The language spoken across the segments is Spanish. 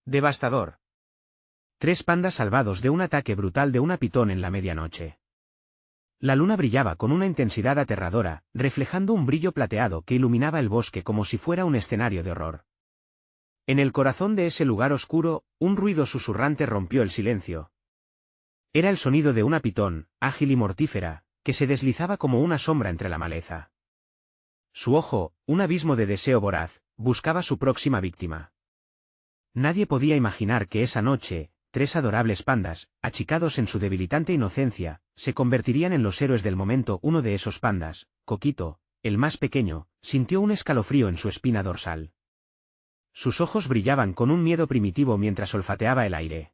Devastador. 3 pandas salvados de un ataque brutal de una pitón en la medianoche. La luna brillaba con una intensidad aterradora, reflejando un brillo plateado que iluminaba el bosque como si fuera un escenario de horror. En el corazón de ese lugar oscuro, un ruido susurrante rompió el silencio. Era el sonido de una pitón, ágil y mortífera, que se deslizaba como una sombra entre la maleza. Su ojo, un abismo de deseo voraz, buscaba su próxima víctima. Nadie podía imaginar que esa noche, 3 adorables pandas, achicados en su debilitante inocencia, se convertirían en los héroes del momento. Uno de esos pandas, Coquito, el más pequeño, sintió un escalofrío en su espina dorsal. Sus ojos brillaban con un miedo primitivo mientras olfateaba el aire.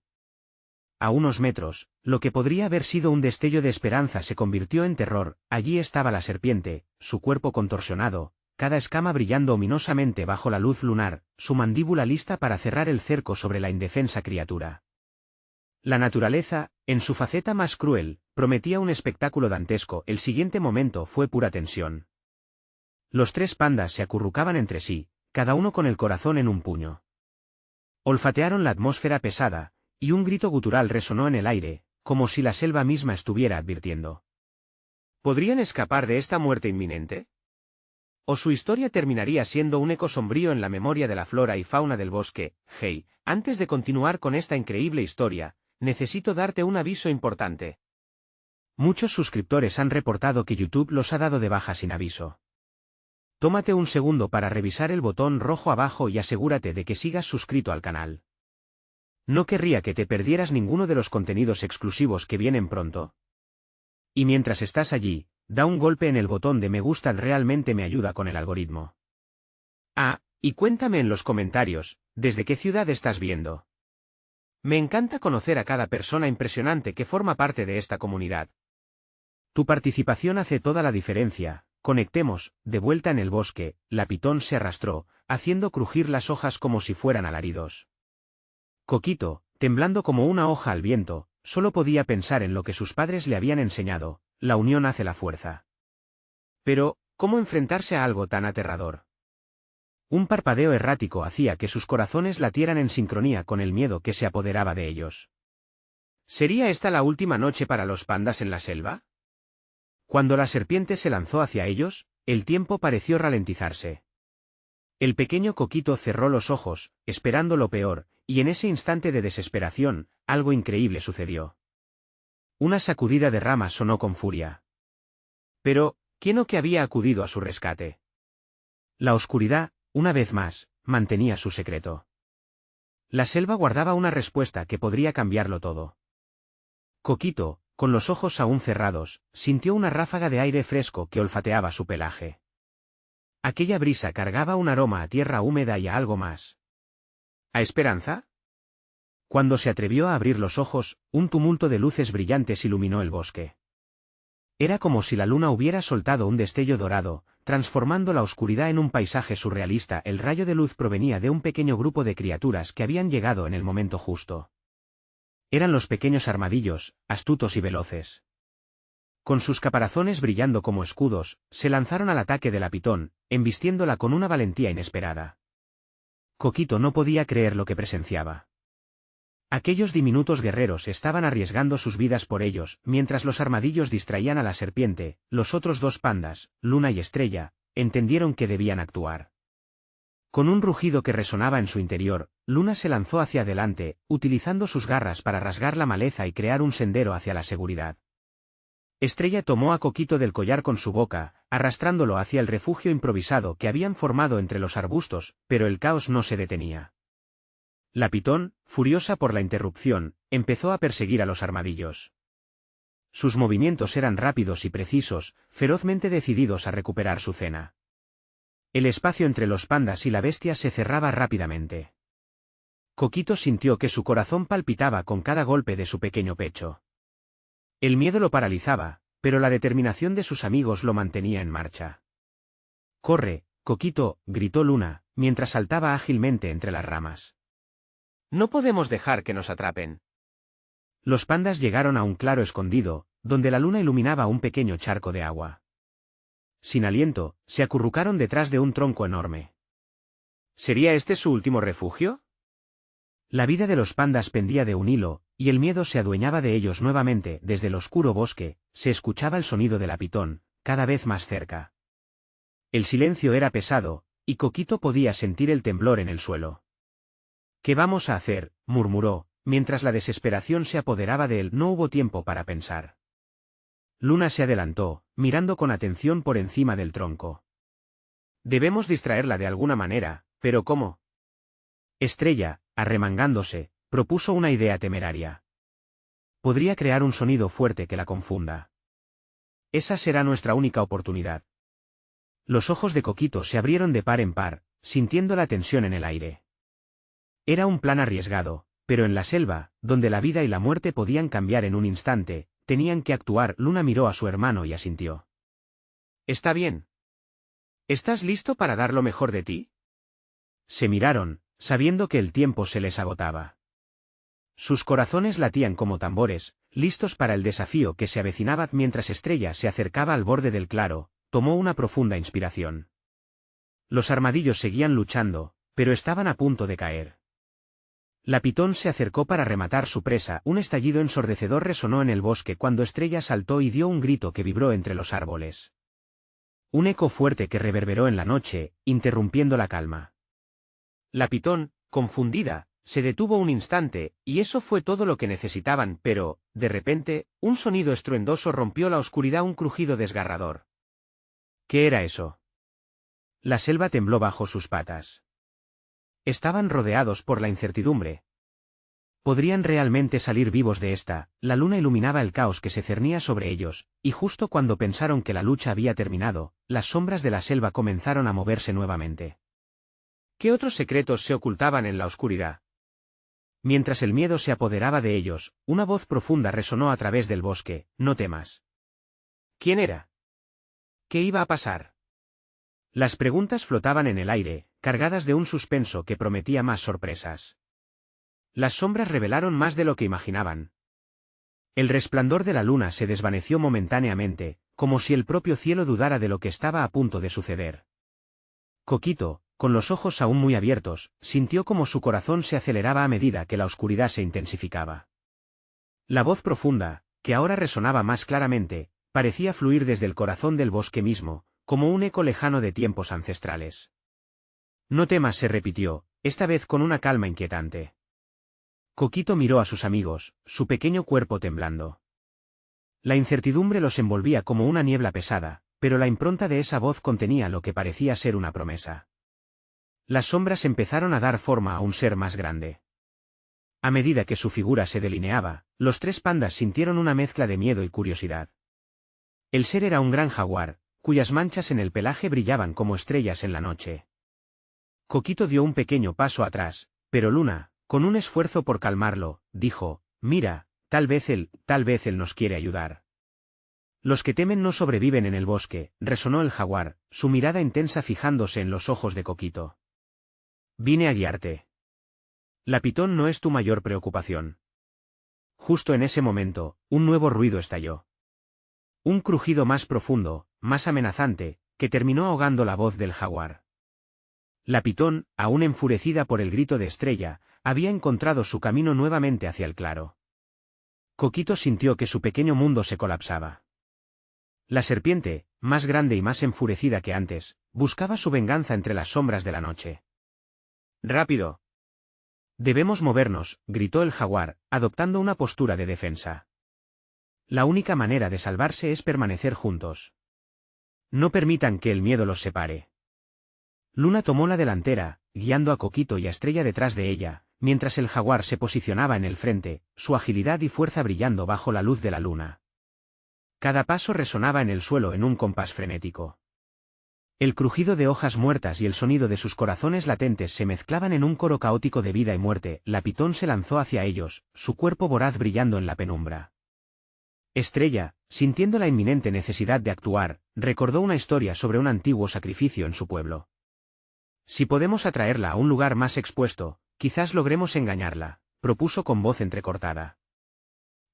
A unos metros, lo que podría haber sido un destello de esperanza se convirtió en terror. Allí estaba la serpiente, su cuerpo contorsionado, cada escama brillando ominosamente bajo la luz lunar, su mandíbula lista para cerrar el cerco sobre la indefensa criatura. La naturaleza, en su faceta más cruel, prometía un espectáculo dantesco. El siguiente momento fue pura tensión. Los 3 pandas se acurrucaban entre sí, cada uno con el corazón en un puño. Olfatearon la atmósfera pesada, y un grito gutural resonó en el aire, como si la selva misma estuviera advirtiendo. ¿Podrían escapar de esta muerte inminente? ¿O su historia terminaría siendo un eco sombrío en la memoria de la flora y fauna del bosque? Hey, antes de continuar con esta increíble historia, necesito darte un aviso importante. Muchos suscriptores han reportado que YouTube los ha dado de baja sin aviso. Tómate un segundo para revisar el botón rojo abajo y asegúrate de que sigas suscrito al canal. No querría que te perdieras ninguno de los contenidos exclusivos que vienen pronto. Y mientras estás allí, da un golpe en el botón de me gusta, realmente me ayuda con el algoritmo. Ah, y cuéntame en los comentarios, ¿desde qué ciudad estás viendo? Me encanta conocer a cada persona impresionante que forma parte de esta comunidad. Tu participación hace toda la diferencia. Conectemos. De vuelta en el bosque, la pitón se arrastró, haciendo crujir las hojas como si fueran alaridos. Coquito, temblando como una hoja al viento, solo podía pensar en lo que sus padres le habían enseñado: la unión hace la fuerza. Pero, ¿cómo enfrentarse a algo tan aterrador? Un parpadeo errático hacía que sus corazones latieran en sincronía con el miedo que se apoderaba de ellos. ¿Sería esta la última noche para los pandas en la selva? Cuando la serpiente se lanzó hacia ellos, el tiempo pareció ralentizarse. El pequeño Coquito cerró los ojos, esperando lo peor, y en ese instante de desesperación, algo increíble sucedió. Una sacudida de ramas sonó con furia. Pero, ¿quién o qué había acudido a su rescate? La oscuridad, una vez más, mantenía su secreto. La selva guardaba una respuesta que podría cambiarlo todo. Coquito, con los ojos aún cerrados, sintió una ráfaga de aire fresco que olfateaba su pelaje. Aquella brisa cargaba un aroma a tierra húmeda y a algo más. ¿A esperanza? Cuando se atrevió a abrir los ojos, un tumulto de luces brillantes iluminó el bosque. Era como si la luna hubiera soltado un destello dorado, transformando la oscuridad en un paisaje surrealista. El rayo de luz provenía de un pequeño grupo de criaturas que habían llegado en el momento justo. Eran los pequeños armadillos, astutos y veloces. Con sus caparazones brillando como escudos, se lanzaron al ataque de la pitón, embistiéndola con una valentía inesperada. Coquito no podía creer lo que presenciaba. Aquellos diminutos guerreros estaban arriesgando sus vidas por ellos. Mientras los armadillos distraían a la serpiente, los otros 2 pandas, Luna y Estrella, entendieron que debían actuar. Con un rugido que resonaba en su interior, Luna se lanzó hacia adelante, utilizando sus garras para rasgar la maleza y crear un sendero hacia la seguridad. Estrella tomó a Coquito del collar con su boca, arrastrándolo hacia el refugio improvisado que habían formado entre los arbustos, pero el caos no se detenía. La pitón, furiosa por la interrupción, empezó a perseguir a los armadillos. Sus movimientos eran rápidos y precisos, ferozmente decididos a recuperar su cena. El espacio entre los pandas y la bestia se cerraba rápidamente. Coquito sintió que su corazón palpitaba con cada golpe de su pequeño pecho. El miedo lo paralizaba, pero la determinación de sus amigos lo mantenía en marcha. «¡Corre, Coquito!», gritó Luna, mientras saltaba ágilmente entre las ramas. «No podemos dejar que nos atrapen». Los pandas llegaron a un claro escondido, donde la luna iluminaba un pequeño charco de agua. Sin aliento, se acurrucaron detrás de un tronco enorme. ¿Sería este su último refugio? La vida de los pandas pendía de un hilo, y el miedo se adueñaba de ellos nuevamente. Desde el oscuro bosque, se escuchaba el sonido de la pitón, cada vez más cerca. El silencio era pesado, y Coquito podía sentir el temblor en el suelo. «¿Qué vamos a hacer?», murmuró, mientras la desesperación se apoderaba de él. No hubo tiempo para pensar. Luna se adelantó, mirando con atención por encima del tronco. «Debemos distraerla de alguna manera, pero ¿cómo?». Estrella, arremangándose, propuso una idea temeraria. «Podría crear un sonido fuerte que la confunda. Esa será nuestra única oportunidad». Los ojos de Coquito se abrieron de par en par, sintiendo la tensión en el aire. Era un plan arriesgado, pero en la selva, donde la vida y la muerte podían cambiar en un instante, tenían que actuar. Luna miró a su hermano y asintió. «Está bien. ¿Estás listo para dar lo mejor de ti?». Se miraron, sabiendo que el tiempo se les agotaba. Sus corazones latían como tambores, listos para el desafío que se avecinaba. Mientras Estrella se acercaba al borde del claro, tomó una profunda inspiración. Los armadillos seguían luchando, pero estaban a punto de caer. La pitón se acercó para rematar su presa. Un estallido ensordecedor resonó en el bosque cuando Estrella saltó y dio un grito que vibró entre los árboles. Un eco fuerte que reverberó en la noche, interrumpiendo la calma. La pitón, confundida, se detuvo un instante, y eso fue todo lo que necesitaban. Pero, de repente, un sonido estruendoso rompió la oscuridad, un crujido desgarrador. ¿Qué era eso? La selva tembló bajo sus patas. Estaban rodeados por la incertidumbre. ¿Podrían realmente salir vivos de esta? La luna iluminaba el caos que se cernía sobre ellos, y justo cuando pensaron que la lucha había terminado, las sombras de la selva comenzaron a moverse nuevamente. ¿Qué otros secretos se ocultaban en la oscuridad? Mientras el miedo se apoderaba de ellos, una voz profunda resonó a través del bosque: «No temas». ¿Quién era? ¿Qué iba a pasar? Las preguntas flotaban en el aire, cargadas de un suspenso que prometía más sorpresas. Las sombras revelaron más de lo que imaginaban. El resplandor de la luna se desvaneció momentáneamente, como si el propio cielo dudara de lo que estaba a punto de suceder. Coquito, con los ojos aún muy abiertos, sintió como su corazón se aceleraba a medida que la oscuridad se intensificaba. La voz profunda, que ahora resonaba más claramente, parecía fluir desde el corazón del bosque mismo, como un eco lejano de tiempos ancestrales. «No temas», se repitió, esta vez con una calma inquietante. Coquito miró a sus amigos, su pequeño cuerpo temblando. La incertidumbre los envolvía como una niebla pesada, pero la impronta de esa voz contenía lo que parecía ser una promesa. Las sombras empezaron a dar forma a un ser más grande. A medida que su figura se delineaba, los tres pandas sintieron una mezcla de miedo y curiosidad. El ser era un gran jaguar, cuyas manchas en el pelaje brillaban como estrellas en la noche. Coquito dio un pequeño paso atrás, pero Luna, con un esfuerzo por calmarlo, dijo: «Mira, tal vez él nos quiere ayudar». «Los que temen no sobreviven en el bosque», resonó el jaguar, su mirada intensa fijándose en los ojos de Coquito. «Vine a guiarte. La pitón no es tu mayor preocupación». Justo en ese momento, un nuevo ruido estalló. Un crujido más profundo, más amenazante, que terminó ahogando la voz del jaguar. La pitón, aún enfurecida por el grito de Estrella, había encontrado su camino nuevamente hacia el claro. Coquito sintió que su pequeño mundo se colapsaba. La serpiente, más grande y más enfurecida que antes, buscaba su venganza entre las sombras de la noche. «¡Rápido! Debemos movernos», gritó el jaguar, adoptando una postura de defensa. «La única manera de salvarse es permanecer juntos. No permitan que el miedo los separe». Luna tomó la delantera, guiando a Coquito y a Estrella detrás de ella, mientras el jaguar se posicionaba en el frente, su agilidad y fuerza brillando bajo la luz de la luna. Cada paso resonaba en el suelo en un compás frenético. El crujido de hojas muertas y el sonido de sus corazones latentes se mezclaban en un coro caótico de vida y muerte. La pitón se lanzó hacia ellos, su cuerpo voraz brillando en la penumbra. Estrella, sintiendo la inminente necesidad de actuar, recordó una historia sobre un antiguo sacrificio en su pueblo. «Si podemos atraerla a un lugar más expuesto, quizás logremos engañarla», propuso con voz entrecortada.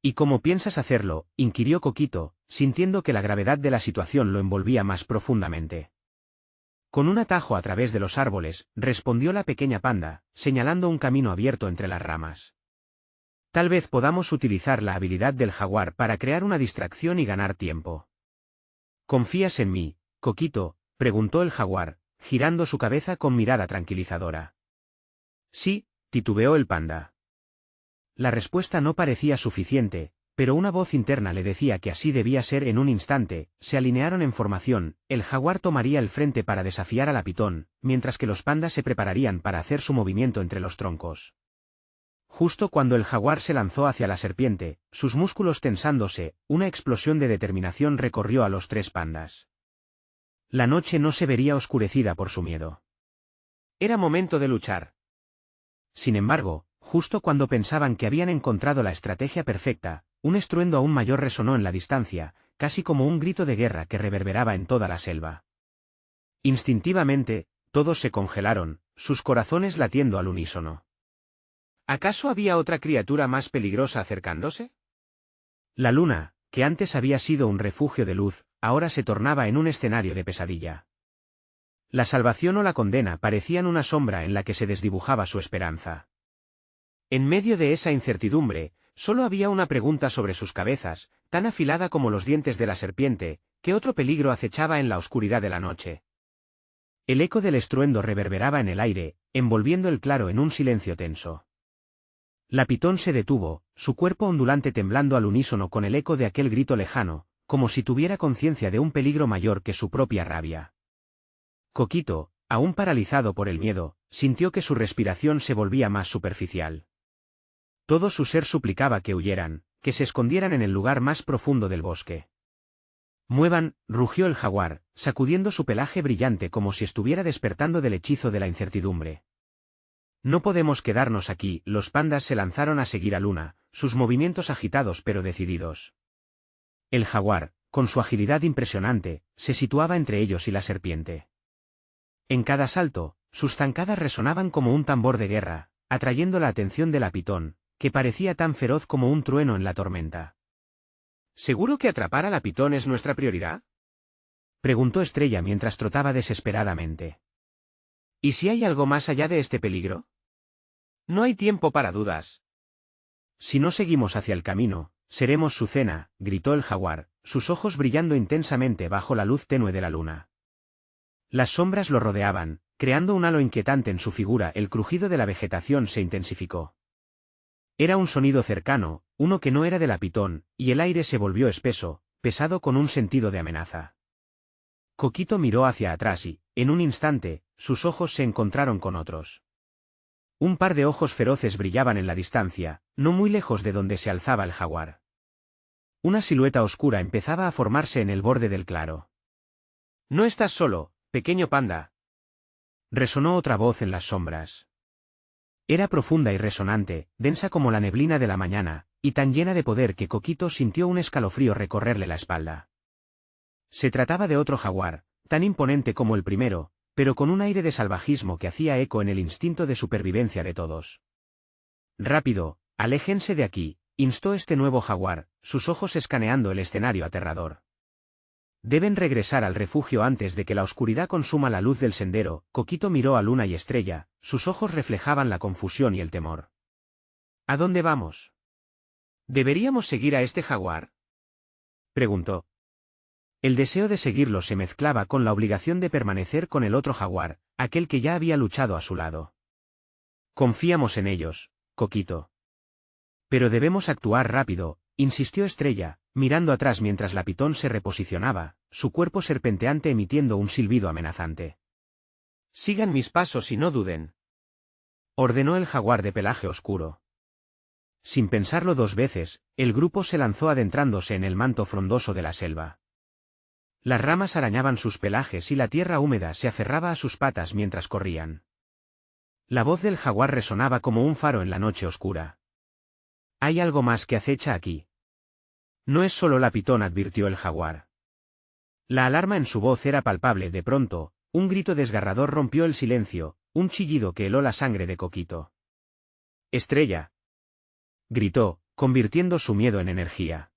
«¿Y cómo piensas hacerlo?», inquirió Coquito, sintiendo que la gravedad de la situación lo envolvía más profundamente. Con un atajo a través de los árboles, respondió la pequeña panda, señalando un camino abierto entre las ramas. Tal vez podamos utilizar la habilidad del jaguar para crear una distracción y ganar tiempo. ¿Confías en mí, Coquito?, preguntó el jaguar, girando su cabeza con mirada tranquilizadora. Sí, titubeó el panda. La respuesta no parecía suficiente, pero una voz interna le decía que así debía ser. En un instante, se alinearon en formación, el jaguar tomaría el frente para desafiar a la pitón, mientras que los pandas se prepararían para hacer su movimiento entre los troncos. Justo cuando el jaguar se lanzó hacia la serpiente, sus músculos tensándose, una explosión de determinación recorrió a los 3 pandas. La noche no se vería oscurecida por su miedo. Era momento de luchar. Sin embargo, justo cuando pensaban que habían encontrado la estrategia perfecta, un estruendo aún mayor resonó en la distancia, casi como un grito de guerra que reverberaba en toda la selva. Instintivamente, todos se congelaron, sus corazones latiendo al unísono. ¿Acaso había otra criatura más peligrosa acercándose? La luna, que antes había sido un refugio de luz, ahora se tornaba en un escenario de pesadilla. La salvación o la condena parecían una sombra en la que se desdibujaba su esperanza. En medio de esa incertidumbre, solo había una pregunta sobre sus cabezas, tan afilada como los dientes de la serpiente: ¿qué otro peligro acechaba en la oscuridad de la noche? El eco del estruendo reverberaba en el aire, envolviendo el claro en un silencio tenso. La pitón se detuvo, su cuerpo ondulante temblando al unísono con el eco de aquel grito lejano, como si tuviera conciencia de un peligro mayor que su propia rabia. Coquito, aún paralizado por el miedo, sintió que su respiración se volvía más superficial. Todo su ser suplicaba que huyeran, que se escondieran en el lugar más profundo del bosque. Muevan, rugió el jaguar, sacudiendo su pelaje brillante como si estuviera despertando del hechizo de la incertidumbre. No podemos quedarnos aquí. Los pandas se lanzaron a seguir a Luna, sus movimientos agitados pero decididos. El jaguar, con su agilidad impresionante, se situaba entre ellos y la serpiente. En cada salto, sus zancadas resonaban como un tambor de guerra, atrayendo la atención de la pitón, que parecía tan feroz como un trueno en la tormenta. ¿Seguro que atrapar a la pitón es nuestra prioridad?, preguntó Estrella mientras trotaba desesperadamente. ¿Y si hay algo más allá de este peligro? No hay tiempo para dudas. Si no seguimos hacia el camino, seremos su cena, gritó el jaguar, sus ojos brillando intensamente bajo la luz tenue de la luna. Las sombras lo rodeaban, creando un halo inquietante en su figura. El crujido de la vegetación se intensificó. Era un sonido cercano, uno que no era de la pitón, y el aire se volvió espeso, pesado con un sentido de amenaza. Coquito miró hacia atrás y, en un instante, sus ojos se encontraron con otros. Un par de ojos feroces brillaban en la distancia, no muy lejos de donde se alzaba el jaguar. Una silueta oscura empezaba a formarse en el borde del claro. No estás solo, pequeño panda, resonó otra voz en las sombras. Era profunda y resonante, densa como la neblina de la mañana, y tan llena de poder que Coquito sintió un escalofrío recorrerle la espalda. Se trataba de otro jaguar, tan imponente como el primero, pero con un aire de salvajismo que hacía eco en el instinto de supervivencia de todos. Rápido, aléjense de aquí, instó este nuevo jaguar, sus ojos escaneando el escenario aterrador. Deben regresar al refugio antes de que la oscuridad consuma la luz del sendero. Coquito miró a Luna y Estrella, sus ojos reflejaban la confusión y el temor. ¿A dónde vamos? ¿Deberíamos seguir a este jaguar?, preguntó. El deseo de seguirlo se mezclaba con la obligación de permanecer con el otro jaguar, aquel que ya había luchado a su lado. Confiamos en ellos, Coquito. Pero debemos actuar rápido, insistió Estrella, mirando atrás mientras la pitón se reposicionaba, su cuerpo serpenteante emitiendo un silbido amenazante. Sigan mis pasos y no duden, ordenó el jaguar de pelaje oscuro. Sin pensarlo 2 veces, el grupo se lanzó adentrándose en el manto frondoso de la selva. Las ramas arañaban sus pelajes y la tierra húmeda se aferraba a sus patas mientras corrían. La voz del jaguar resonaba como un faro en la noche oscura. Hay algo más que acecha aquí. No es solo la pitón, advirtió el jaguar. La alarma en su voz era palpable. De pronto, un grito desgarrador rompió el silencio, un chillido que heló la sangre de Coquito. Estrella, gritó, convirtiendo su miedo en energía.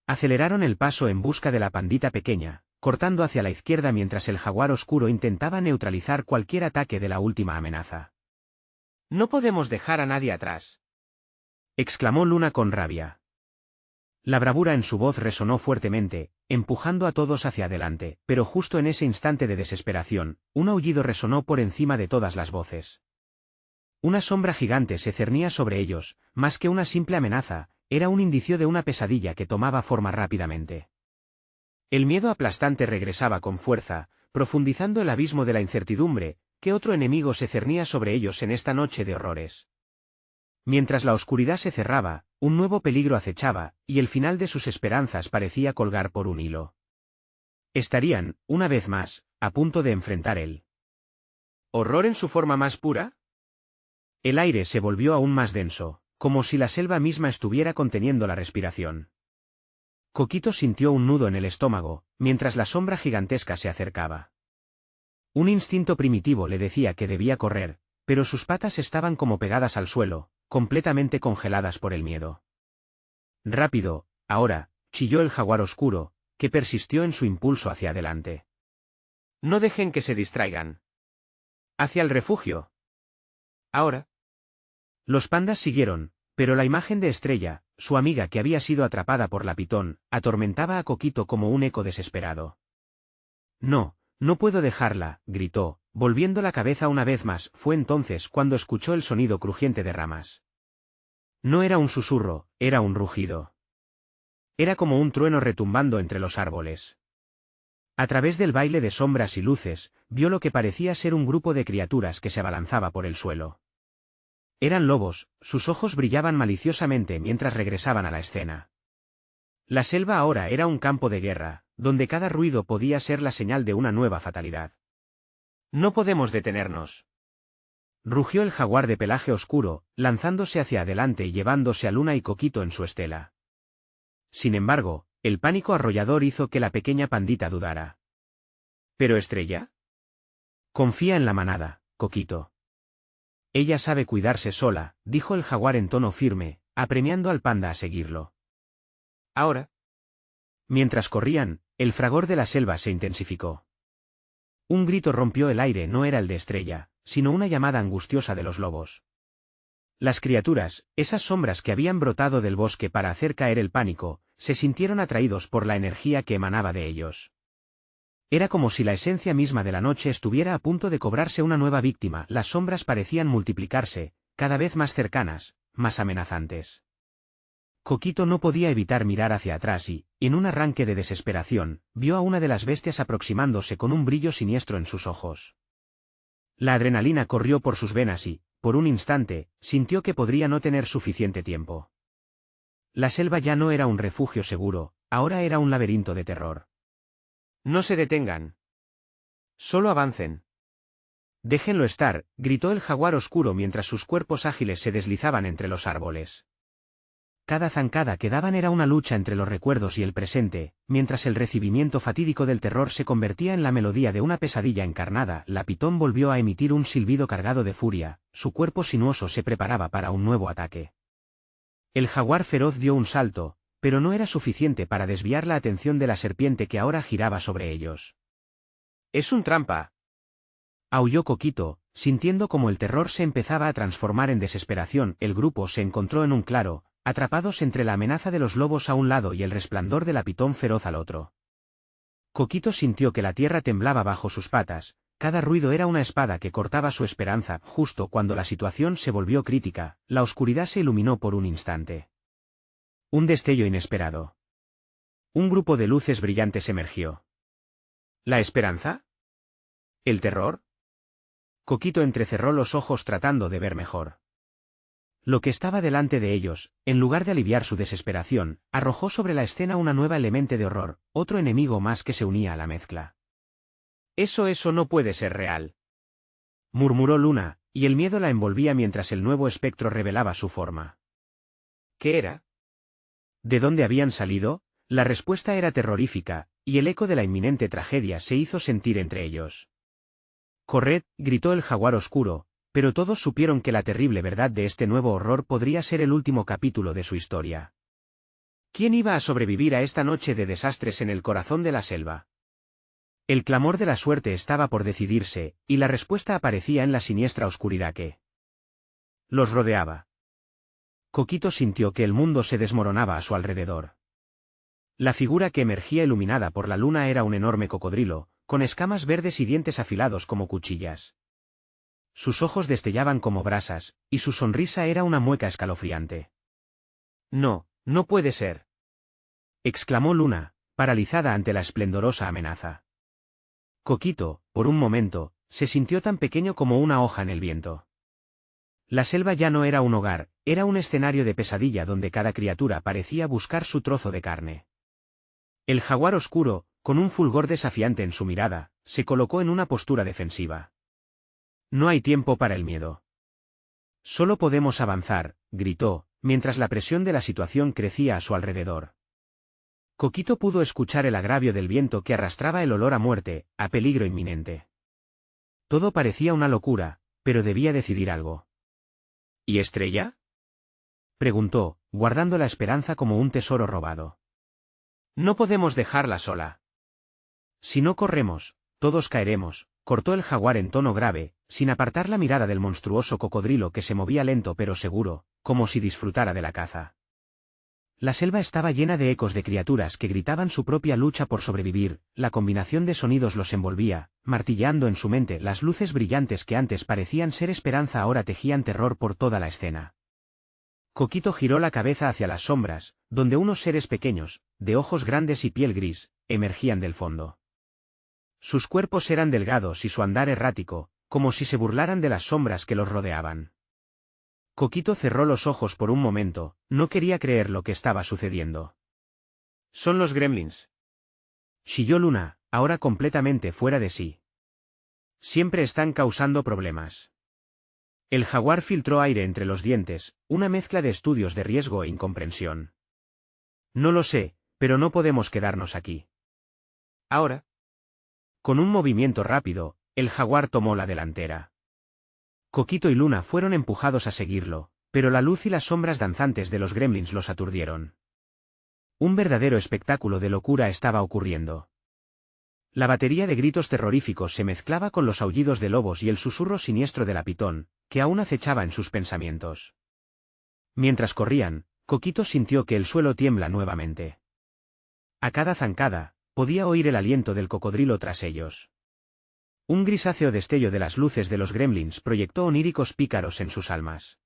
Aceleraron el paso en busca de la pandita pequeña, cortando hacia la izquierda mientras el jaguar oscuro intentaba neutralizar cualquier ataque de la última amenaza. No podemos dejar a nadie atrás, exclamó Luna con rabia. La bravura en su voz resonó fuertemente, empujando a todos hacia adelante, pero justo en ese instante de desesperación, un aullido resonó por encima de todas las voces. Una sombra gigante se cernía sobre ellos, más que una simple amenaza, era un indicio de una pesadilla que tomaba forma rápidamente. El miedo aplastante regresaba con fuerza, profundizando el abismo de la incertidumbre, que otro enemigo se cernía sobre ellos en esta noche de horrores. Mientras la oscuridad se cerraba, un nuevo peligro acechaba, y el final de sus esperanzas parecía colgar por un hilo. Estarían, una vez más, a punto de enfrentar el ¿horror en su forma más pura? El aire se volvió aún más denso, como si la selva misma estuviera conteniendo la respiración. Coquito sintió un nudo en el estómago, mientras la sombra gigantesca se acercaba. Un instinto primitivo le decía que debía correr, pero sus patas estaban como pegadas al suelo, completamente congeladas por el miedo. Rápido, ahora, chilló el jaguar oscuro, que persistió en su impulso hacia adelante. No dejen que se distraigan. Hacia el refugio. Ahora. Los pandas siguieron, pero la imagen de Estrella, su amiga que había sido atrapada por la pitón, atormentaba a Coquito como un eco desesperado. No, no puedo dejarla, gritó, volviendo la cabeza una vez más. Fue entonces cuando escuchó el sonido crujiente de ramas. No era un susurro, era un rugido. Era como un trueno retumbando entre los árboles. A través del baile de sombras y luces, vio lo que parecía ser un grupo de criaturas que se abalanzaba por el suelo. Eran lobos, sus ojos brillaban maliciosamente mientras regresaban a la escena. La selva ahora era un campo de guerra, donde cada ruido podía ser la señal de una nueva fatalidad. No podemos detenernos. Rugió el jaguar de pelaje oscuro, lanzándose hacia adelante y llevándose a Luna y Coquito en su estela. Sin embargo, el pánico arrollador hizo que la pequeña pandita dudara. ¿Pero Estrella? Confía en la manada, Coquito. Ella sabe cuidarse sola, dijo el jaguar en tono firme, apremiando al panda a seguirlo. Ahora. Mientras corrían, el fragor de la selva se intensificó. Un grito rompió el aire, no era el de Estrella, sino una llamada angustiosa de los lobos. Las criaturas, esas sombras que habían brotado del bosque para hacer caer el pánico, se sintieron atraídos por la energía que emanaba de ellos. Era como si la esencia misma de la noche estuviera a punto de cobrarse una nueva víctima. Las sombras parecían multiplicarse, cada vez más cercanas, más amenazantes. Coquito no podía evitar mirar hacia atrás y, en un arranque de desesperación, vio a una de las bestias aproximándose con un brillo siniestro en sus ojos. La adrenalina corrió por sus venas y, por un instante, sintió que podría no tener suficiente tiempo. La selva ya no era un refugio seguro, ahora era un laberinto de terror. No se detengan. Solo avancen. Déjenlo estar, gritó el jaguar oscuro mientras sus cuerpos ágiles se deslizaban entre los árboles. Cada zancada que daban era una lucha entre los recuerdos y el presente, mientras el recibimiento fatídico del terror se convertía en la melodía de una pesadilla encarnada. La pitón volvió a emitir un silbido cargado de furia, su cuerpo sinuoso se preparaba para un nuevo ataque. El jaguar feroz dio un salto, pero no era suficiente para desviar la atención de la serpiente que ahora giraba sobre ellos. «Es un trampa», aulló Coquito, sintiendo como el terror se empezaba a transformar en desesperación. El grupo se encontró en un claro, atrapados entre la amenaza de los lobos a un lado y el resplandor de la pitón feroz al otro. Coquito sintió que la tierra temblaba bajo sus patas, cada ruido era una espada que cortaba su esperanza. Justo cuando la situación se volvió crítica, la oscuridad se iluminó por un instante. Un destello inesperado. Un grupo de luces brillantes emergió. ¿La esperanza? ¿El terror? Coquito entrecerró los ojos tratando de ver mejor. Lo que estaba delante de ellos, en lugar de aliviar su desesperación, arrojó sobre la escena una nueva elemento de horror, otro enemigo más que se unía a la mezcla. Eso no puede ser real», murmuró Luna, y el miedo la envolvía mientras el nuevo espectro revelaba su forma. ¿Qué era? ¿De dónde habían salido? La respuesta era terrorífica, y el eco de la inminente tragedia se hizo sentir entre ellos. «Corred», gritó el jaguar oscuro, pero todos supieron que la terrible verdad de este nuevo horror podría ser el último capítulo de su historia. ¿Quién iba a sobrevivir a esta noche de desastres en el corazón de la selva? El clamor de la suerte estaba por decidirse, y la respuesta aparecía en la siniestra oscuridad que los rodeaba. Coquito sintió que el mundo se desmoronaba a su alrededor. La figura que emergía iluminada por la luna era un enorme cocodrilo, con escamas verdes y dientes afilados como cuchillas. Sus ojos destellaban como brasas, y su sonrisa era una mueca escalofriante. No, no puede ser, exclamó Luna, paralizada ante la esplendorosa amenaza. Coquito, por un momento, se sintió tan pequeño como una hoja en el viento. La selva ya no era un hogar, era un escenario de pesadilla donde cada criatura parecía buscar su trozo de carne. El jaguar oscuro, con un fulgor desafiante en su mirada, se colocó en una postura defensiva. No hay tiempo para el miedo. Solo podemos avanzar, gritó, mientras la presión de la situación crecía a su alrededor. Coquito pudo escuchar el agravio del viento que arrastraba el olor a muerte, a peligro inminente. Todo parecía una locura, pero debía decidir algo. ¿Y Estrella?, preguntó, guardando la esperanza como un tesoro robado. No podemos dejarla sola. Si no corremos, todos caeremos, cortó el jaguar en tono grave, sin apartar la mirada del monstruoso cocodrilo que se movía lento pero seguro, como si disfrutara de la caza. La selva estaba llena de ecos de criaturas que gritaban su propia lucha por sobrevivir, la combinación de sonidos los envolvía, martilleando en su mente las luces brillantes que antes parecían ser esperanza ahora tejían terror por toda la escena. Coquito giró la cabeza hacia las sombras, donde unos seres pequeños, de ojos grandes y piel gris, emergían del fondo. Sus cuerpos eran delgados y su andar errático, como si se burlaran de las sombras que los rodeaban. Coquito cerró los ojos por un momento, no quería creer lo que estaba sucediendo. Son los gremlins, chilló Luna, ahora completamente fuera de sí. Siempre están causando problemas. El jaguar filtró aire entre los dientes, una mezcla de estudios de riesgo e incomprensión. No lo sé, pero no podemos quedarnos aquí. Ahora. Con un movimiento rápido, el jaguar tomó la delantera. Coquito y Luna fueron empujados a seguirlo, pero la luz y las sombras danzantes de los gremlins los aturdieron. Un verdadero espectáculo de locura estaba ocurriendo. La batería de gritos terroríficos se mezclaba con los aullidos de lobos y el susurro siniestro de la pitón, que aún acechaba en sus pensamientos. Mientras corrían, Coquito sintió que el suelo tiembla nuevamente. A cada zancada, podía oír el aliento del cocodrilo tras ellos. Un grisáceo destello de las luces de los gremlins proyectó oníricos pícaros en sus almas.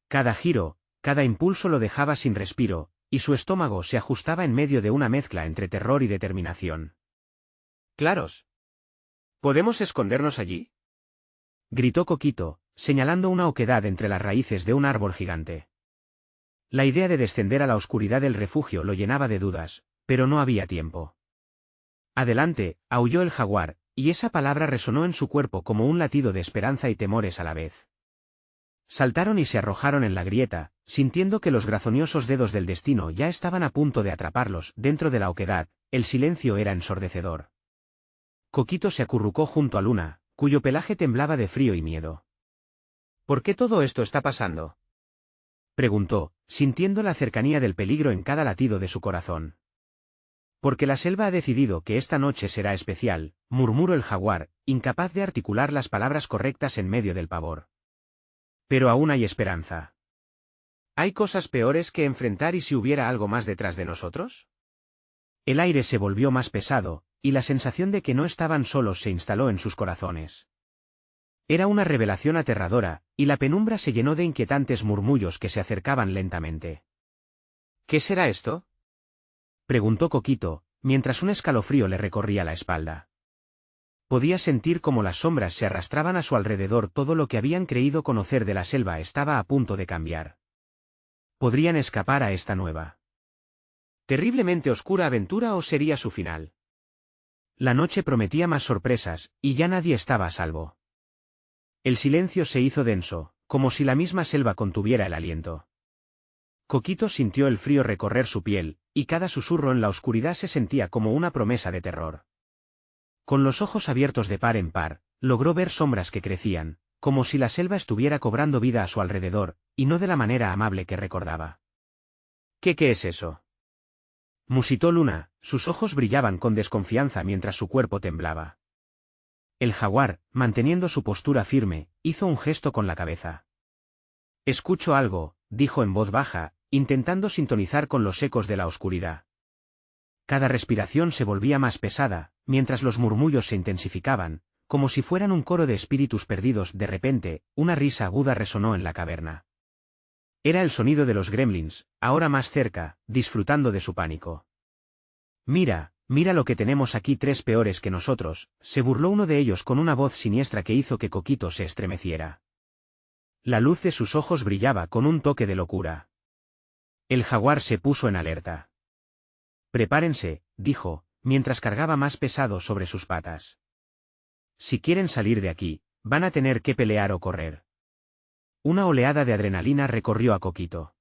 Cada giro, cada impulso lo dejaba sin respiro, y su estómago se ajustaba en medio de una mezcla entre terror y determinación. Claros. ¿Podemos escondernos allí?, gritó Coquito, señalando una oquedad entre las raíces de un árbol gigante. La idea de descender a la oscuridad del refugio lo llenaba de dudas, pero no había tiempo. Adelante, aulló el jaguar, y esa palabra resonó en su cuerpo como un latido de esperanza y temores a la vez. Saltaron y se arrojaron en la grieta, sintiendo que los grazoniosos dedos del destino ya estaban a punto de atraparlos. Dentro de la oquedad, el silencio era ensordecedor. Coquito se acurrucó junto a Luna, cuyo pelaje temblaba de frío y miedo. ¿Por qué todo esto está pasando?, preguntó, sintiendo la cercanía del peligro en cada latido de su corazón. Porque la selva ha decidido que esta noche será especial, murmuró el jaguar, incapaz de articular las palabras correctas en medio del pavor. Pero aún hay esperanza. ¿Hay cosas peores que enfrentar y si hubiera algo más detrás de nosotros? El aire se volvió más pesado, y la sensación de que no estaban solos se instaló en sus corazones. Era una revelación aterradora, y la penumbra se llenó de inquietantes murmullos que se acercaban lentamente. ¿Qué será esto?, preguntó Coquito, mientras un escalofrío le recorría la espalda. Podía sentir cómo las sombras se arrastraban a su alrededor. Todo lo que habían creído conocer de la selva estaba a punto de cambiar. ¿Podrían escapar a esta nueva, terriblemente oscura aventura o sería su final? La noche prometía más sorpresas, y ya nadie estaba a salvo. El silencio se hizo denso, como si la misma selva contuviera el aliento. Coquito sintió el frío recorrer su piel, y cada susurro en la oscuridad se sentía como una promesa de terror. Con los ojos abiertos de par en par, logró ver sombras que crecían, como si la selva estuviera cobrando vida a su alrededor, y no de la manera amable que recordaba. ¿Qué es eso?, musitó Luna, sus ojos brillaban con desconfianza mientras su cuerpo temblaba. El jaguar, manteniendo su postura firme, hizo un gesto con la cabeza. Escucho algo, dijo en voz baja, intentando sintonizar con los ecos de la oscuridad. Cada respiración se volvía más pesada, mientras los murmullos se intensificaban, como si fueran un coro de espíritus perdidos. De repente, una risa aguda resonó en la caverna. Era el sonido de los gremlins, ahora más cerca, disfrutando de su pánico. Mira, mira lo que tenemos aquí, 3 peores que nosotros, se burló uno de ellos con una voz siniestra que hizo que Coquito se estremeciera. La luz de sus ojos brillaba con un toque de locura. El jaguar se puso en alerta. Prepárense, dijo, mientras cargaba más pesado sobre sus patas. Si quieren salir de aquí, van a tener que pelear o correr. Una oleada de adrenalina recorrió a Coquito.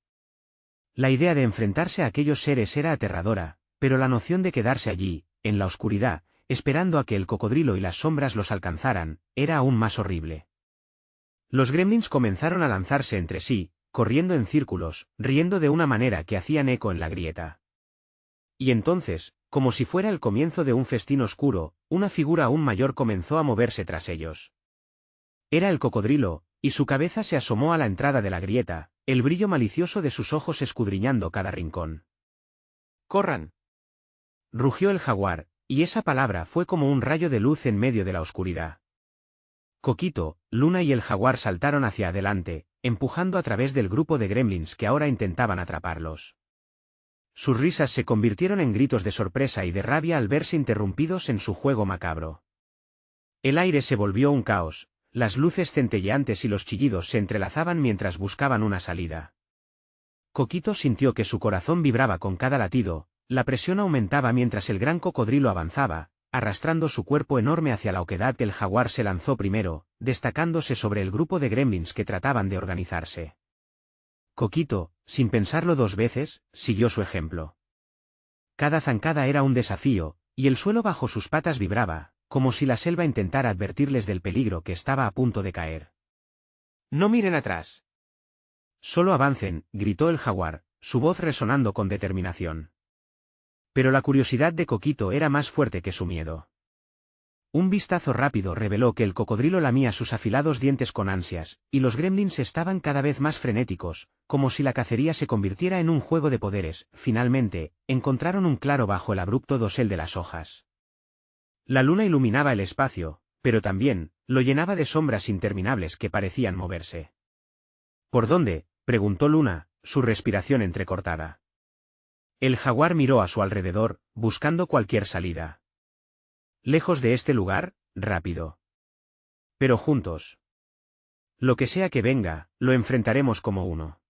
La idea de enfrentarse a aquellos seres era aterradora, pero la noción de quedarse allí, en la oscuridad, esperando a que el cocodrilo y las sombras los alcanzaran, era aún más horrible. Los gremlins comenzaron a lanzarse entre sí, corriendo en círculos, riendo de una manera que hacían eco en la grieta. Y entonces, como si fuera el comienzo de un festín oscuro, una figura aún mayor comenzó a moverse tras ellos. Era el cocodrilo, y su cabeza se asomó a la entrada de la grieta, el brillo malicioso de sus ojos escudriñando cada rincón. ¡Corran!, rugió el jaguar, y esa palabra fue como un rayo de luz en medio de la oscuridad. Coquito, Luna y el jaguar saltaron hacia adelante, empujando a través del grupo de gremlins que ahora intentaban atraparlos. Sus risas se convirtieron en gritos de sorpresa y de rabia al verse interrumpidos en su juego macabro. El aire se volvió un caos, las luces centelleantes y los chillidos se entrelazaban mientras buscaban una salida. Coquito sintió que su corazón vibraba con cada latido, la presión aumentaba mientras el gran cocodrilo avanzaba, arrastrando su cuerpo enorme hacia la oquedad. El jaguar se lanzó primero, destacándose sobre el grupo de gremlins que trataban de organizarse. Coquito, sin pensarlo 2 veces, siguió su ejemplo. Cada zancada era un desafío, y el suelo bajo sus patas vibraba, como si la selva intentara advertirles del peligro que estaba a punto de caer. ¡No miren atrás! Solo avancen, gritó el jaguar, su voz resonando con determinación. Pero la curiosidad de Coquito era más fuerte que su miedo. Un vistazo rápido reveló que el cocodrilo lamía sus afilados dientes con ansias, y los gremlins estaban cada vez más frenéticos, como si la cacería se convirtiera en un juego de poderes. Finalmente, encontraron un claro bajo el abrupto dosel de las hojas. La luna iluminaba el espacio, pero también, lo llenaba de sombras interminables que parecían moverse. ¿Por dónde?, preguntó Luna, su respiración entrecortada. El jaguar miró a su alrededor, buscando cualquier salida. Lejos de este lugar, rápido. Pero juntos. Lo que sea que venga, lo enfrentaremos como uno.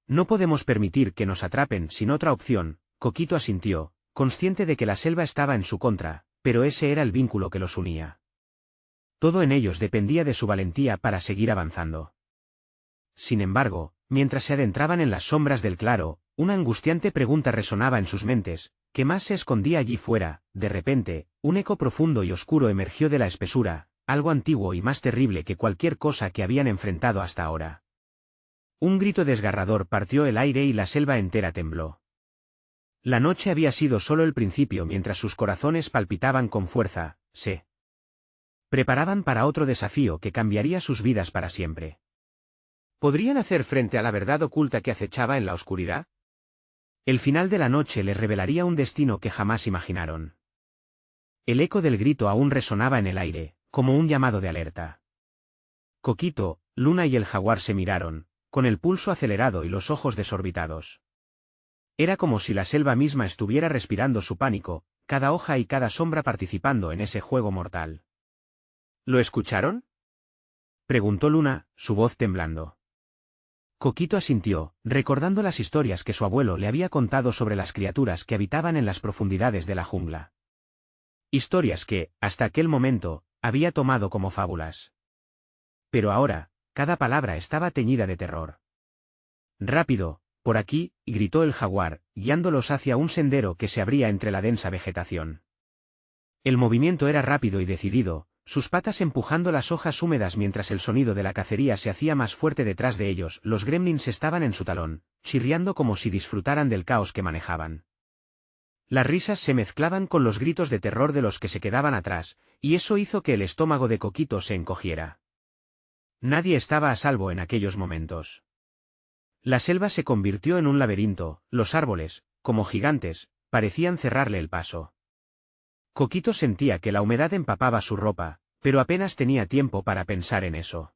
No podemos permitir que nos atrapen sin otra opción. Coquito asintió, consciente de que la selva estaba en su contra, pero ese era el vínculo que los unía. Todo en ellos dependía de su valentía para seguir avanzando. Sin embargo, mientras se adentraban en las sombras del claro, una angustiante pregunta resonaba en sus mentes: ¿qué más se escondía allí fuera? De repente, un eco profundo y oscuro emergió de la espesura, algo antiguo y más terrible que cualquier cosa que habían enfrentado hasta ahora. Un grito desgarrador partió el aire y la selva entera tembló. La noche había sido solo el principio. Mientras sus corazones palpitaban con fuerza, se preparaban para otro desafío que cambiaría sus vidas para siempre. ¿Podrían hacer frente a la verdad oculta que acechaba en la oscuridad? El final de la noche les revelaría un destino que jamás imaginaron. El eco del grito aún resonaba en el aire, como un llamado de alerta. Coquito, Luna y el jaguar se miraron, con el pulso acelerado y los ojos desorbitados. Era como si la selva misma estuviera respirando su pánico, cada hoja y cada sombra participando en ese juego mortal. ¿Lo escucharon?, preguntó Luna, su voz temblando. Coquito asintió, recordando las historias que su abuelo le había contado sobre las criaturas que habitaban en las profundidades de la jungla. Historias que, hasta aquel momento, había tomado como fábulas. Pero ahora, cada palabra estaba teñida de terror. «Rápido, por aquí», gritó el jaguar, guiándolos hacia un sendero que se abría entre la densa vegetación. El movimiento era rápido y decidido, sus patas empujando las hojas húmedas mientras el sonido de la cacería se hacía más fuerte detrás de ellos. Los gremlins estaban en su talón, chirriando como si disfrutaran del caos que manejaban. Las risas se mezclaban con los gritos de terror de los que se quedaban atrás, y eso hizo que el estómago de Coquito se encogiera. Nadie estaba a salvo en aquellos momentos. La selva se convirtió en un laberinto, los árboles, como gigantes, parecían cerrarle el paso. Coquito sentía que la humedad empapaba su ropa, pero apenas tenía tiempo para pensar en eso.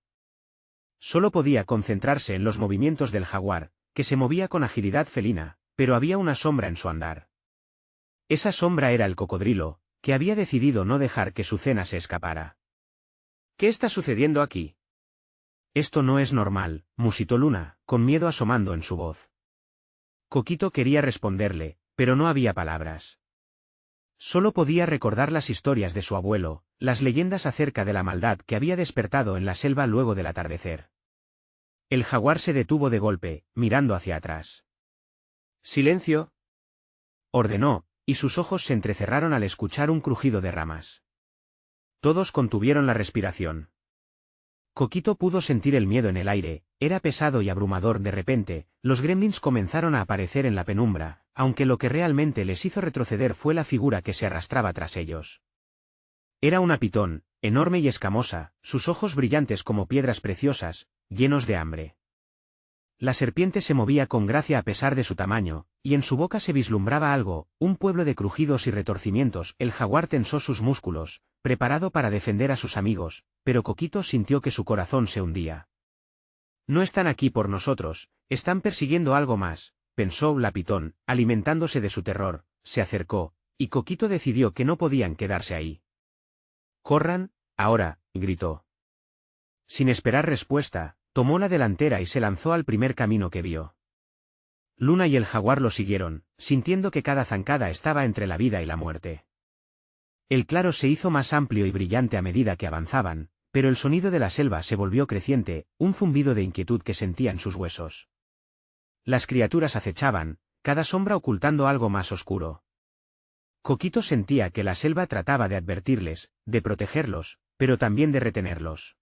Solo podía concentrarse en los movimientos del jaguar, que se movía con agilidad felina, pero había una sombra en su andar. Esa sombra era el cocodrilo, que había decidido no dejar que su cena se escapara. ¿Qué está sucediendo aquí? Esto no es normal, musitó Luna, con miedo asomando en su voz. Coquito quería responderle, pero no había palabras. Solo podía recordar las historias de su abuelo, las leyendas acerca de la maldad que había despertado en la selva luego del atardecer. El jaguar se detuvo de golpe, mirando hacia atrás. «¡Silencio!», ordenó, y sus ojos se entrecerraron al escuchar un crujido de ramas. Todos contuvieron la respiración. Coquito pudo sentir el miedo en el aire, era pesado y abrumador. De repente, los gremlins comenzaron a aparecer en la penumbra, aunque lo que realmente les hizo retroceder fue la figura que se arrastraba tras ellos. Era una pitón, enorme y escamosa, sus ojos brillantes como piedras preciosas, llenos de hambre. La serpiente se movía con gracia a pesar de su tamaño, y en su boca se vislumbraba algo, un pueblo de crujidos y retorcimientos. El jaguar tensó sus músculos, preparado para defender a sus amigos, pero Coquito sintió que su corazón se hundía. «No están aquí por nosotros, están persiguiendo algo más», pensó la pitón, alimentándose de su terror. Se acercó, y Coquito decidió que no podían quedarse ahí. «¡Corran, ahora!», gritó. Sin esperar respuesta, tomó la delantera y se lanzó al primer camino que vio. Luna y el jaguar lo siguieron, sintiendo que cada zancada estaba entre la vida y la muerte. El claro se hizo más amplio y brillante a medida que avanzaban, pero el sonido de la selva se volvió creciente, un zumbido de inquietud que sentían sus huesos. Las criaturas acechaban, cada sombra ocultando algo más oscuro. Coquito sentía que la selva trataba de advertirles, de protegerlos, pero también de retenerlos.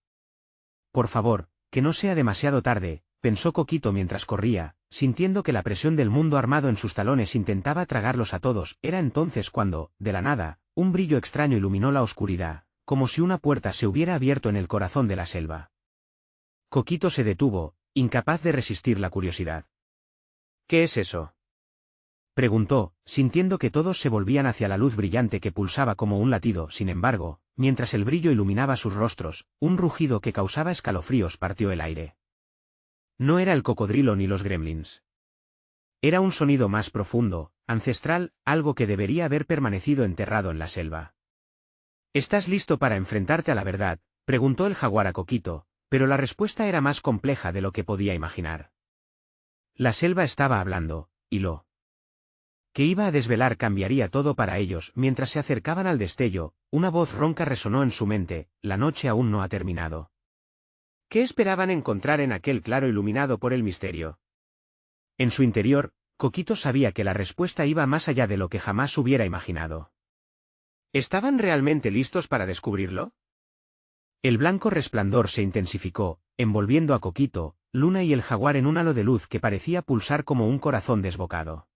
«Por favor, que no sea demasiado tarde», pensó Coquito mientras corría, sintiendo que la presión del mundo armado en sus talones intentaba tragarlos a todos. Era entonces cuando, de la nada, un brillo extraño iluminó la oscuridad, como si una puerta se hubiera abierto en el corazón de la selva. Coquito se detuvo, incapaz de resistir la curiosidad. «¿Qué es eso?», preguntó, sintiendo que todos se volvían hacia la luz brillante que pulsaba como un latido. Sin embargo, mientras el brillo iluminaba sus rostros, un rugido que causaba escalofríos partió el aire. No era el cocodrilo ni los gremlins. Era un sonido más profundo, ancestral, algo que debería haber permanecido enterrado en la selva. «¿Estás listo para enfrentarte a la verdad?», preguntó el jaguar a Coquito, pero la respuesta era más compleja de lo que podía imaginar. La selva estaba hablando, y lo que iba a desvelar cambiaría todo para ellos. Mientras se acercaban al destello, una voz ronca resonó en su mente: «La noche aún no ha terminado». ¿Qué esperaban encontrar en aquel claro iluminado por el misterio? En su interior, Coquito sabía que la respuesta iba más allá de lo que jamás hubiera imaginado. ¿Estaban realmente listos para descubrirlo? El blanco resplandor se intensificó, envolviendo a Coquito, Luna y el jaguar en un halo de luz que parecía pulsar como un corazón desbocado.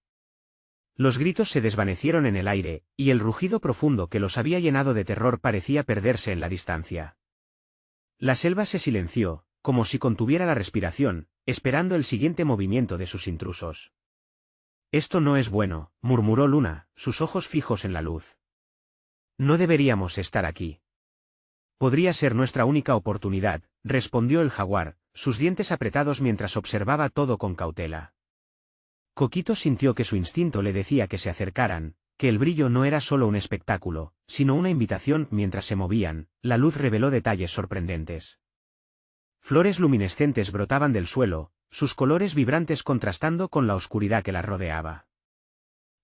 Los gritos se desvanecieron en el aire, y el rugido profundo que los había llenado de terror parecía perderse en la distancia. La selva se silenció, como si contuviera la respiración, esperando el siguiente movimiento de sus intrusos. «Esto no es bueno», murmuró Luna, sus ojos fijos en la luz. «No deberíamos estar aquí». «Podría ser nuestra única oportunidad», respondió el jaguar, sus dientes apretados mientras observaba todo con cautela. Coquito sintió que su instinto le decía que se acercaran, que el brillo no era solo un espectáculo, sino una invitación. Mientras se movían, la luz reveló detalles sorprendentes. Flores luminescentes brotaban del suelo, sus colores vibrantes contrastando con la oscuridad que las rodeaba.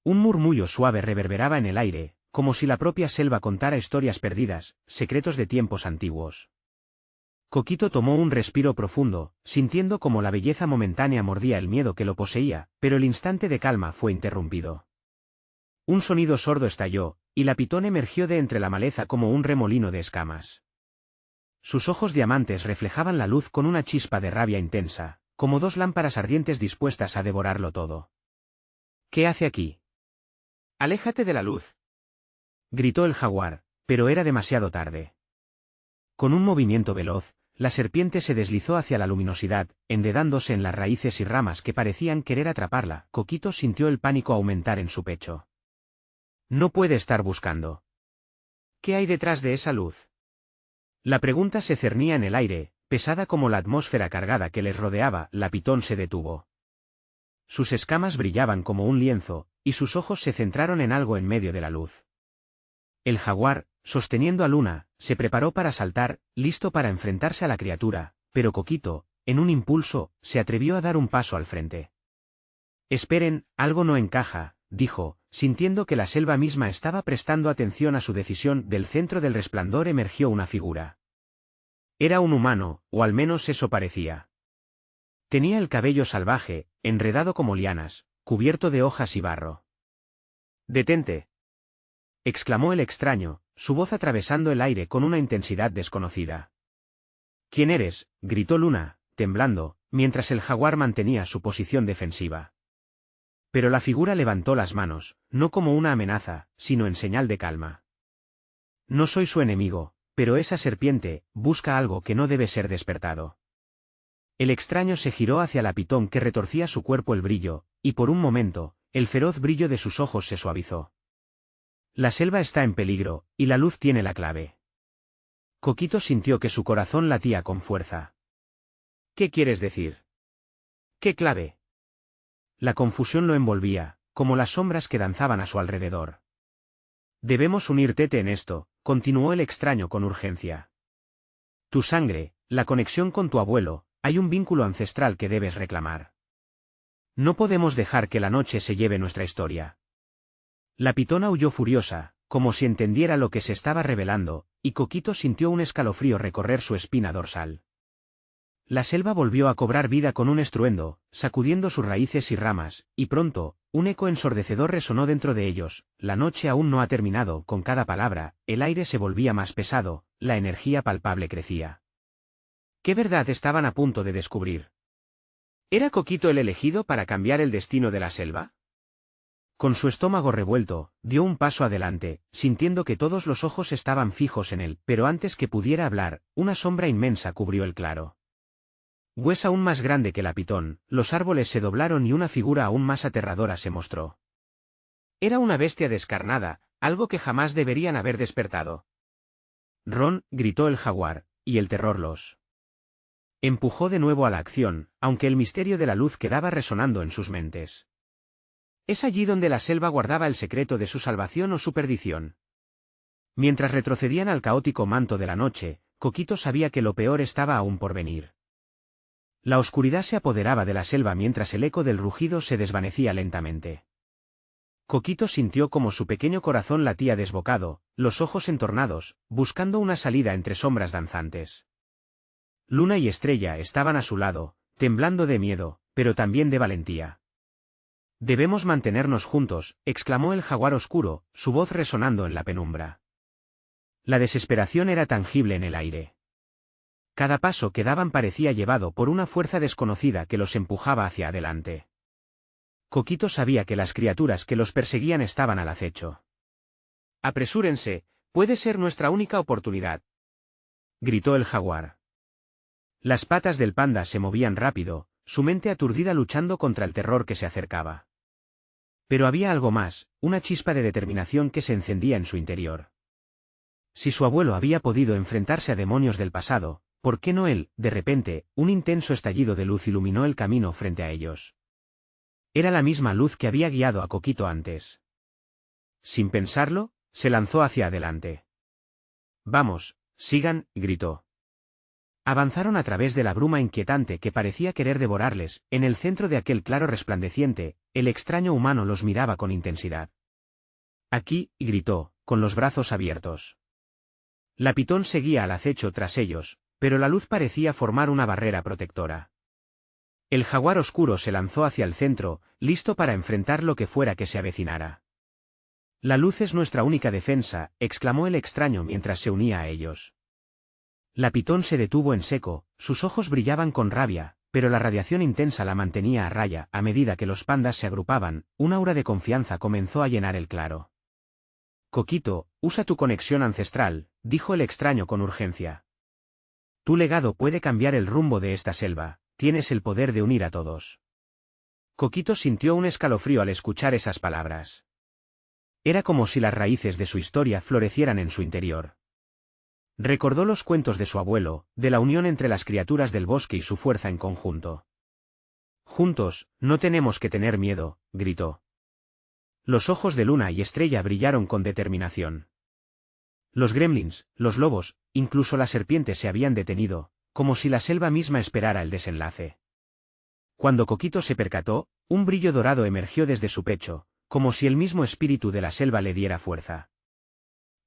Un murmullo suave reverberaba en el aire, como si la propia selva contara historias perdidas, secretos de tiempos antiguos. Coquito tomó un respiro profundo, sintiendo como la belleza momentánea mordía el miedo que lo poseía, pero el instante de calma fue interrumpido. Un sonido sordo estalló, y la pitón emergió de entre la maleza como un remolino de escamas. Sus ojos diamantes reflejaban la luz con una chispa de rabia intensa, como dos lámparas ardientes dispuestas a devorarlo todo. «¿Qué hace aquí?», Aléjate de la luz. Gritó el jaguar, pero era demasiado tarde. Con un movimiento veloz, la serpiente se deslizó hacia la luminosidad, enredándose en las raíces y ramas que parecían querer atraparla. Coquito sintió el pánico aumentar en su pecho. No puede estar buscando. ¿Qué hay detrás de esa luz? La pregunta se cernía en el aire, pesada como la atmósfera cargada que les rodeaba. La pitón se detuvo. Sus escamas brillaban como un lienzo, y sus ojos se centraron en algo en medio de la luz. El jaguar, sosteniendo a Luna, se preparó para saltar, listo para enfrentarse a la criatura, pero Coquito, en un impulso, se atrevió a dar un paso al frente. Esperen, algo no encaja, dijo, sintiendo que la selva misma estaba prestando atención a su decisión. Del centro del resplandor emergió una figura. Era un humano, o al menos eso parecía. Tenía el cabello salvaje, enredado como lianas, cubierto de hojas y barro. «Detente», exclamó el extraño, su voz atravesando el aire con una intensidad desconocida. «¿Quién eres?», gritó Luna, temblando, mientras el jaguar mantenía su posición defensiva. Pero la figura levantó las manos, no como una amenaza, sino en señal de calma. «No soy su enemigo, pero esa serpiente busca algo que no debe ser despertado». El extraño se giró hacia la pitón que retorcía su cuerpo el brillo, y por un momento, el feroz brillo de sus ojos se suavizó. «La selva está en peligro, y la luz tiene la clave». Coquito sintió que su corazón latía con fuerza. «¿Qué quieres decir? ¿Qué clave?». La confusión lo envolvía, como las sombras que danzaban a su alrededor. «Debemos unirte en esto», continuó el extraño con urgencia. «Tu sangre, la conexión con tu abuelo, hay un vínculo ancestral que debes reclamar. No podemos dejar que la noche se lleve nuestra historia». La pitona aulló furiosa, como si entendiera lo que se estaba revelando, y Coquito sintió un escalofrío recorrer su espina dorsal. La selva volvió a cobrar vida con un estruendo, sacudiendo sus raíces y ramas, y pronto, un eco ensordecedor resonó dentro de ellos. La noche aún no ha terminado. Con cada palabra, el aire se volvía más pesado, la energía palpable crecía. ¿Qué verdad estaban a punto de descubrir? ¿Era Coquito el elegido para cambiar el destino de la selva? Con su estómago revuelto, dio un paso adelante, sintiendo que todos los ojos estaban fijos en él, pero antes que pudiera hablar, una sombra inmensa cubrió el claro. Huesa aún más grande que la pitón, los árboles se doblaron y una figura aún más aterradora se mostró. Era una bestia descarnada, algo que jamás deberían haber despertado. «Ron», gritó el jaguar, y el terror los empujó de nuevo a la acción, aunque el misterio de la luz quedaba resonando en sus mentes. ¿Es allí donde la selva guardaba el secreto de su salvación o su perdición? Mientras retrocedían al caótico manto de la noche, Coquito sabía que lo peor estaba aún por venir. La oscuridad se apoderaba de la selva mientras el eco del rugido se desvanecía lentamente. Coquito sintió como su pequeño corazón latía desbocado, los ojos entornados, buscando una salida entre sombras danzantes. Luna y Estrella estaban a su lado, temblando de miedo, pero también de valentía. «Debemos mantenernos juntos», exclamó el jaguar oscuro, su voz resonando en la penumbra. La desesperación era tangible en el aire. Cada paso que daban parecía llevado por una fuerza desconocida que los empujaba hacia adelante. Coquito sabía que las criaturas que los perseguían estaban al acecho. «Apresúrense, puede ser nuestra única oportunidad», gritó el jaguar. Las patas del panda se movían rápido, su mente aturdida luchando contra el terror que se acercaba. Pero había algo más, una chispa de determinación que se encendía en su interior. Si su abuelo había podido enfrentarse a demonios del pasado, ¿por qué no él? De repente, un intenso estallido de luz iluminó el camino frente a ellos. Era la misma luz que había guiado a Coquito antes. Sin pensarlo, se lanzó hacia adelante. «Vamos, sigan», gritó. Avanzaron a través de la bruma inquietante que parecía querer devorarles. En el centro de aquel claro resplandeciente, el extraño humano los miraba con intensidad. «Aquí», gritó, con los brazos abiertos. La pitón seguía al acecho tras ellos, pero la luz parecía formar una barrera protectora. El jaguar oscuro se lanzó hacia el centro, listo para enfrentar lo que fuera que se avecinara. «La luz es nuestra única defensa», exclamó el extraño mientras se unía a ellos. La pitón se detuvo en seco, sus ojos brillaban con rabia, pero la radiación intensa la mantenía a raya. A medida que los pandas se agrupaban, un aura de confianza comenzó a llenar el claro. Coquito, usa tu conexión ancestral, dijo el extraño con urgencia. Tu legado puede cambiar el rumbo de esta selva, tienes el poder de unir a todos. Coquito sintió un escalofrío al escuchar esas palabras. Era como si las raíces de su historia florecieran en su interior. Recordó los cuentos de su abuelo, de la unión entre las criaturas del bosque y su fuerza en conjunto. Juntos, no tenemos que tener miedo, gritó. Los ojos de Luna y Estrella brillaron con determinación. Los gremlins, los lobos, incluso las serpientes se habían detenido, como si la selva misma esperara el desenlace. Cuando Coquito se percató, un brillo dorado emergió desde su pecho, como si el mismo espíritu de la selva le diera fuerza.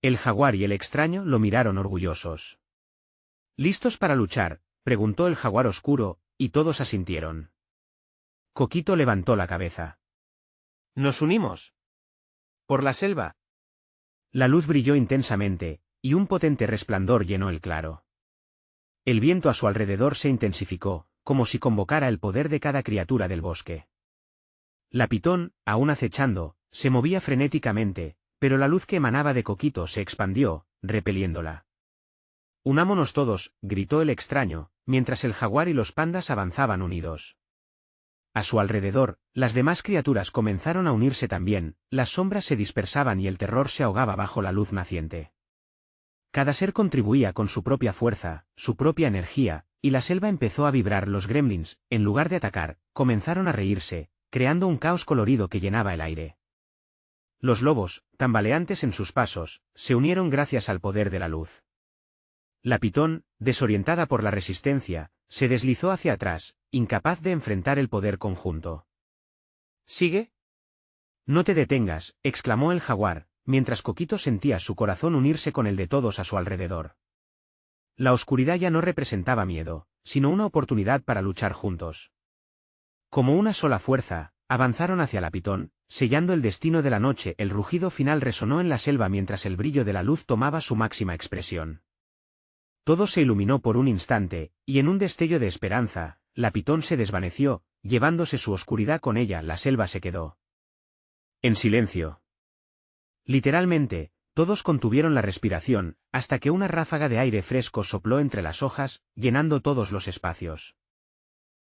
El jaguar y el extraño lo miraron orgullosos. ¿Listos para luchar?, preguntó el jaguar oscuro, y todos asintieron. Coquito levantó la cabeza. ¿Nos unimos? ¿Por la selva? La luz brilló intensamente, y un potente resplandor llenó el claro. El viento a su alrededor se intensificó, como si convocara el poder de cada criatura del bosque. La pitón, aún acechando, se movía frenéticamente, pero la luz que emanaba de Coquito se expandió, repeliéndola. «Unámonos todos», gritó el extraño, mientras el jaguar y los pandas avanzaban unidos. A su alrededor, las demás criaturas comenzaron a unirse también, las sombras se dispersaban y el terror se ahogaba bajo la luz naciente. Cada ser contribuía con su propia fuerza, su propia energía, y la selva empezó a vibrar. Los gremlins, en lugar de atacar, comenzaron a reírse, creando un caos colorido que llenaba el aire. Los lobos, tambaleantes en sus pasos, se unieron gracias al poder de la luz. La pitón, desorientada por la resistencia, se deslizó hacia atrás, incapaz de enfrentar el poder conjunto. ¿Sigue? No te detengas, exclamó el jaguar, mientras Coquito sentía su corazón unirse con el de todos a su alrededor. La oscuridad ya no representaba miedo, sino una oportunidad para luchar juntos. Como una sola fuerza, avanzaron hacia la pitón, sellando el destino de la noche. El rugido final resonó en la selva mientras el brillo de la luz tomaba su máxima expresión. Todo se iluminó por un instante, y en un destello de esperanza, la pitón se desvaneció, llevándose su oscuridad con ella. La selva se quedó en silencio. Literalmente, todos contuvieron la respiración, hasta que una ráfaga de aire fresco sopló entre las hojas, llenando todos los espacios.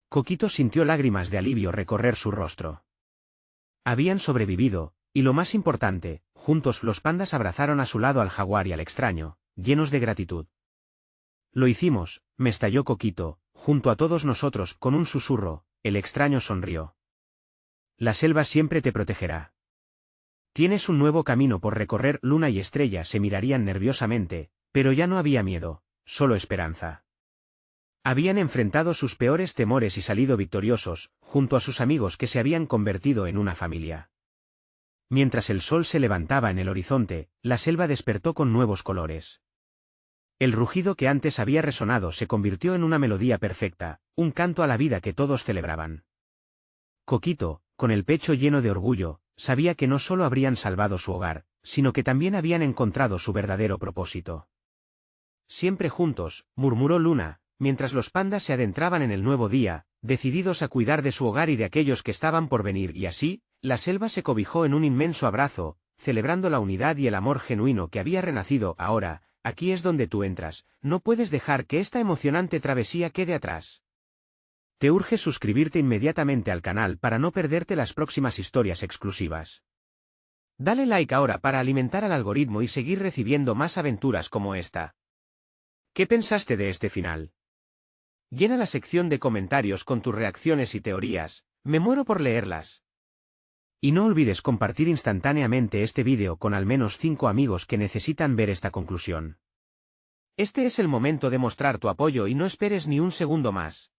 Coquito sintió lágrimas de alivio recorrer su rostro. Habían sobrevivido, y lo más importante, juntos los pandas abrazaron a su lado al jaguar y al extraño, llenos de gratitud. Lo hicimos, me estalló Coquito, junto a todos nosotros. Con un susurro, el extraño sonrió. La selva siempre te protegerá. Tienes un nuevo camino por recorrer. Luna y Estrella se mirarían nerviosamente, pero ya no había miedo, solo esperanza. Habían enfrentado sus peores temores y salido victoriosos, junto a sus amigos que se habían convertido en una familia. Mientras el sol se levantaba en el horizonte, la selva despertó con nuevos colores. El rugido que antes había resonado se convirtió en una melodía perfecta, un canto a la vida que todos celebraban. Coquito, con el pecho lleno de orgullo, sabía que no solo habrían salvado su hogar, sino que también habían encontrado su verdadero propósito. Siempre juntos, murmuró Luna, mientras los pandas se adentraban en el nuevo día, decididos a cuidar de su hogar y de aquellos que estaban por venir. Y así, la selva se cobijó en un inmenso abrazo, celebrando la unidad y el amor genuino que había renacido. Ahora, aquí es donde tú entras, no puedes dejar que esta emocionante travesía quede atrás. Te urge suscribirte inmediatamente al canal para no perderte las próximas historias exclusivas. Dale like ahora para alimentar al algoritmo y seguir recibiendo más aventuras como esta. ¿Qué pensaste de este final? Llena la sección de comentarios con tus reacciones y teorías, me muero por leerlas. Y no olvides compartir instantáneamente este vídeo con al menos 5 amigos que necesitan ver esta conclusión. Este es el momento de mostrar tu apoyo y no esperes ni un segundo más.